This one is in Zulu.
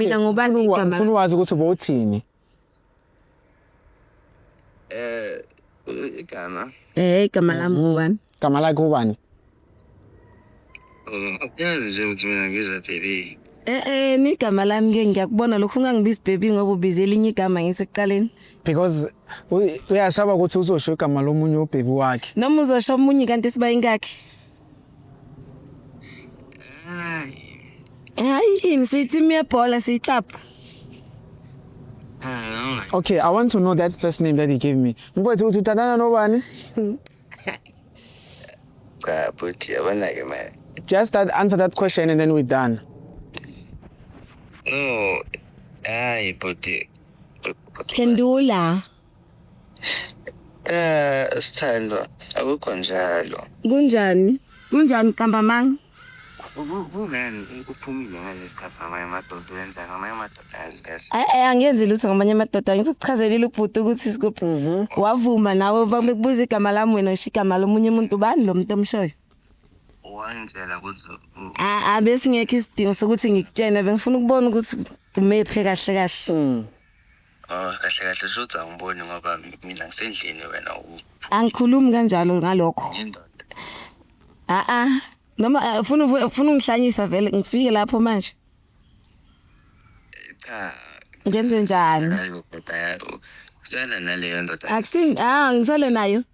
Mina ngubani igama? Ufuna wazi ukuthi ubowuthini? Igama. Igama lami ngubani? Igama lakhe ubani? Yazi nje ukuthi mina ngiza baby. Ni igama lami ke ngiyakubona lokho ungangibizi baby ngoba ubize elinye igama ngisekuqaleni. Because uyasaba ukuthi uzosho igama lomunye ubhebi wakhe. Noma uzosho omunye kanti siba ingakhi? Hayi ini sithi miyebhola siclub. Okay, I want to know that first name that he gave me. Mfowethu uthi uthandana nobani? But yabona ke man. Just answer that question and then we're done. No. But Phendula. Sithando akukho njalo. Kunjani? Kunjani kamba mang? Ungani uphumile ngalesikhathi ngamanye amadoda wenza ngamanye amadoda azikahle. Angenzi lutho ngamanye amadoda ngizokuchazelela ubhuti ukuthi sikuphi. Wavuma nawe bekubuza igama lami wena usho igama lomunye umuntu ubani lo muntu omshoyo? Wangitshela ukuthi Bese ngekho isidingo sokuthi ngikutshene bengifuna ukubona ukuthi umephe kahle kahle. Kahle shothi angiboni ngoba mina ngisendlini wena Angikhulumi kanjalo ngalokho. indoda. Noma ufuna ungihlanyisa vele ngifike lapho manje. Cha. Ngenze njani? Hayi kodwa kusana naleyo ndoda. Ngisale nayo.